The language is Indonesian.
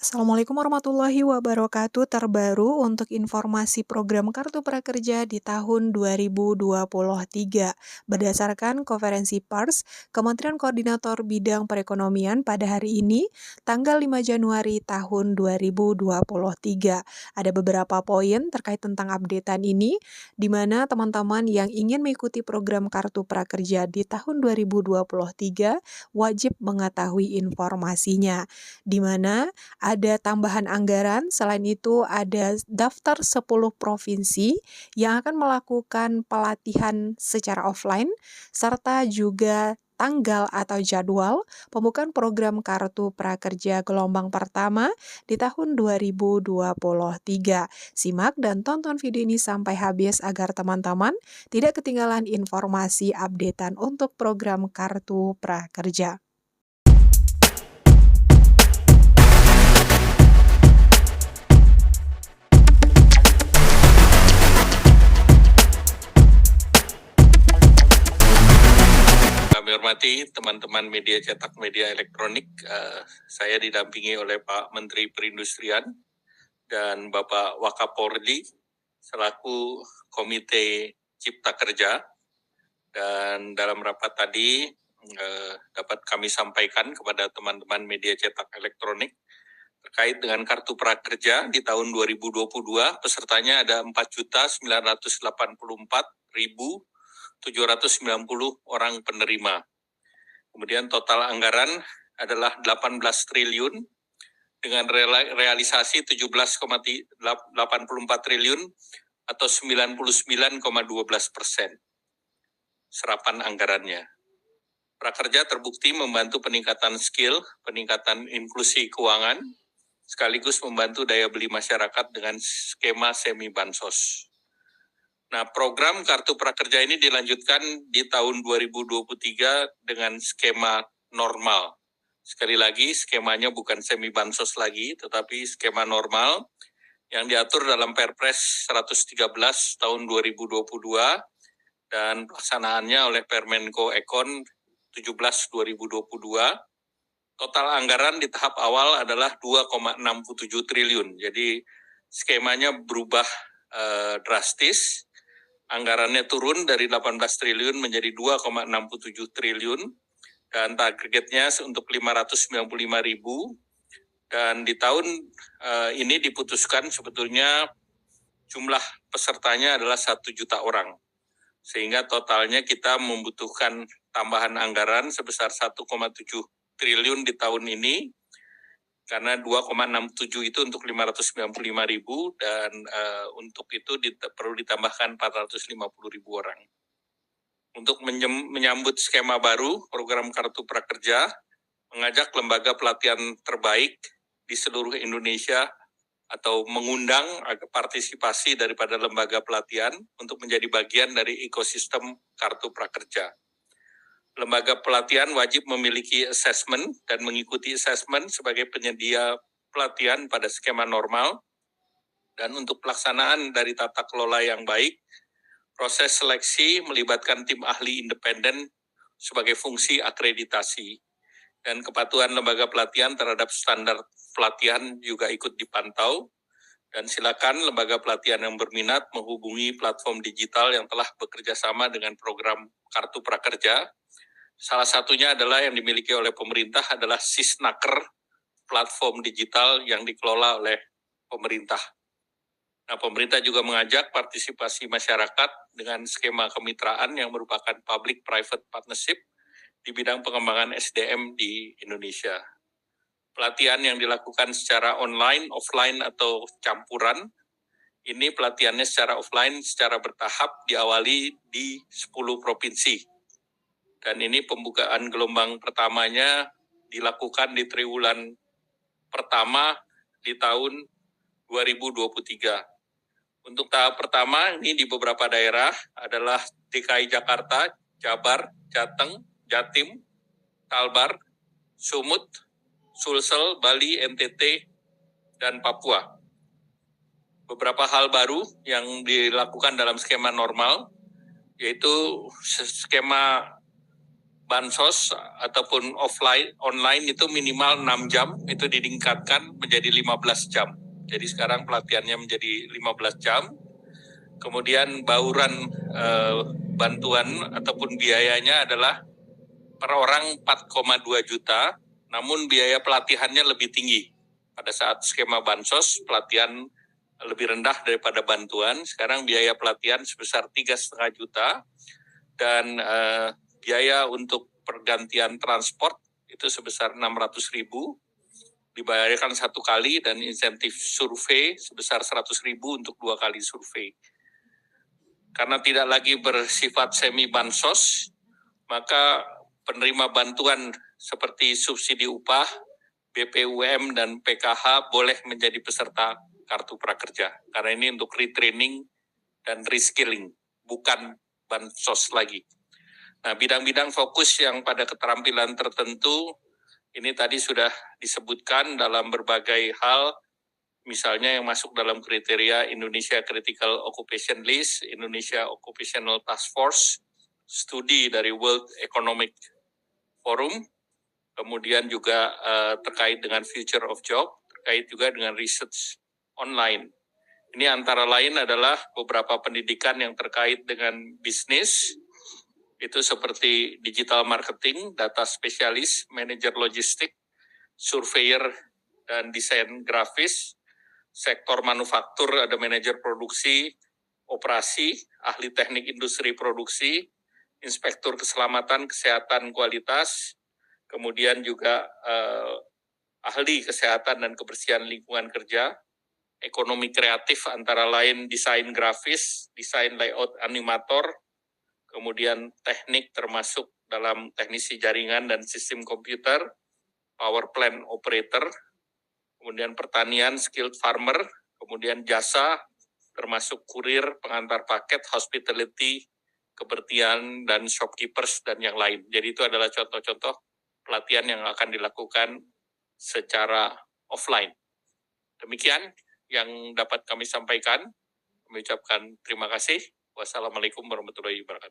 Assalamualaikum warahmatullahi wabarakatuh. Terbaru untuk informasi program Kartu Prakerja di tahun 2023. Berdasarkan konferensi pers, Kementerian Koordinator Bidang Perekonomian pada hari ini, tanggal 5 Januari tahun 2023. Ada beberapa poin terkait tentang updatean ini, di mana teman-teman yang ingin mengikuti program Kartu Prakerja di tahun 2023 wajib mengetahui informasinya, di mana ada tambahan anggaran, selain itu ada daftar 10 provinsi yang akan melakukan pelatihan secara offline, serta juga tanggal atau jadwal pembukaan program Kartu Prakerja gelombang pertama di tahun 2023. Simak dan tonton video ini sampai habis agar teman-teman tidak ketinggalan informasi updatean untuk program Kartu Prakerja. Kami hormati teman-teman media cetak, media elektronik. Saya didampingi oleh Pak Menteri Perindustrian dan Bapak Wakapolri selaku Komite Cipta Kerja. Dan dalam rapat tadi dapat kami sampaikan kepada teman-teman media cetak elektronik terkait dengan Kartu Prakerja di tahun 2022, pesertanya ada 4.984.790 orang penerima. Kemudian total anggaran adalah 18 triliun dengan realisasi 17,84 triliun atau 99,12% serapan anggarannya. Prakerja terbukti membantu peningkatan skill, peningkatan inklusi keuangan, sekaligus membantu daya beli masyarakat dengan skema semi bansos. Nah, program Kartu Prakerja ini dilanjutkan di tahun 2023 dengan skema normal. Sekali lagi, skemanya bukan semi bansos lagi, tetapi skema normal yang diatur dalam Perpres 113 tahun 2022 dan pelaksanaannya oleh Permenko Ekon 17 2022. Total anggaran di tahap awal adalah 2,67 triliun. Jadi skemanya berubah drastis. Anggarannya turun dari 18 triliun menjadi 2,67 triliun dan targetnya untuk 595.000. Dan di tahun ini diputuskan sebetulnya jumlah pesertanya adalah 1 juta orang. Sehingga totalnya kita membutuhkan tambahan anggaran sebesar 1,7 triliun di tahun ini, karena 2,67 itu untuk 595.000 dan untuk itu perlu ditambahkan 450.000 orang. Untuk menyambut skema baru, program Kartu Prakerja mengajak lembaga pelatihan terbaik di seluruh Indonesia atau mengundang partisipasi daripada lembaga pelatihan untuk menjadi bagian dari ekosistem Kartu Prakerja. Lembaga pelatihan wajib memiliki asesmen dan mengikuti asesmen sebagai penyedia pelatihan pada skema normal. Dan untuk pelaksanaan dari tata kelola yang baik, proses seleksi melibatkan tim ahli independen sebagai fungsi akreditasi. Dan kepatuhan lembaga pelatihan terhadap standar pelatihan juga ikut dipantau. Dan silakan lembaga pelatihan yang berminat menghubungi platform digital yang telah bekerja sama dengan program Kartu Prakerja. Salah satunya adalah yang dimiliki oleh pemerintah adalah Sisnaker, platform digital yang dikelola oleh pemerintah. Nah, pemerintah juga mengajak partisipasi masyarakat dengan skema kemitraan yang merupakan public-private partnership di bidang pengembangan SDM di Indonesia. Pelatihan yang dilakukan secara online, offline, atau campuran, ini pelatihannya secara offline, secara bertahap diawali di 10 provinsi. Dan ini pembukaan gelombang pertamanya dilakukan di triwulan pertama di tahun 2023. Untuk tahap pertama ini di beberapa daerah adalah DKI Jakarta, Jabar, Jateng, Jatim, Kalbar, Sumut, Sulsel, Bali, NTT, dan Papua. Beberapa hal baru yang dilakukan dalam skema normal, yaitu skema bansos ataupun online itu minimal 6 jam, itu ditingkatkan menjadi 15 jam. Jadi sekarang pelatihannya menjadi 15 jam. Kemudian bauran bantuan ataupun biayanya adalah per orang 4,2 juta, namun biaya pelatihannya lebih tinggi. Pada saat skema bansos, pelatihan lebih rendah daripada bantuan. Sekarang biaya pelatihan sebesar 3,5 juta, dan biaya untuk pergantian transport itu sebesar 600.000, dibayarkan 1 kali, dan insentif survei sebesar 100.000 untuk 2 kali survei. Karena tidak lagi bersifat semi bansos, maka penerima bantuan seperti subsidi upah, BPUM, dan PKH boleh menjadi peserta kartu prakerja. Karena ini untuk retraining dan reskilling, bukan bansos lagi. Nah, bidang-bidang fokus yang pada keterampilan tertentu, ini tadi sudah disebutkan dalam berbagai hal, misalnya yang masuk dalam kriteria Indonesia Critical Occupation List, Indonesia Occupational Task Force, studi dari World Economic Forum, kemudian juga terkait dengan Future of Job, terkait juga dengan research online. Ini antara lain adalah beberapa pendidikan yang terkait dengan bisnis, itu seperti digital marketing, data spesialis, manajer logistik, surveyor, dan desain grafis. Sektor manufaktur ada manajer produksi, operasi, ahli teknik industri produksi, inspektur keselamatan, kesehatan, kualitas, kemudian juga ahli kesehatan dan kebersihan lingkungan kerja, ekonomi kreatif antara lain desain grafis, desain layout animator, kemudian teknik termasuk dalam teknisi jaringan dan sistem komputer, power plant operator, kemudian pertanian, skilled farmer, kemudian jasa, termasuk kurir, pengantar paket, hospitality, kebersihan, dan shopkeepers, dan yang lain. Jadi itu adalah contoh-contoh pelatihan yang akan dilakukan secara offline. Demikian yang dapat kami sampaikan. Kami ucapkan terima kasih. Wassalamualaikum warahmatullahi wabarakatuh.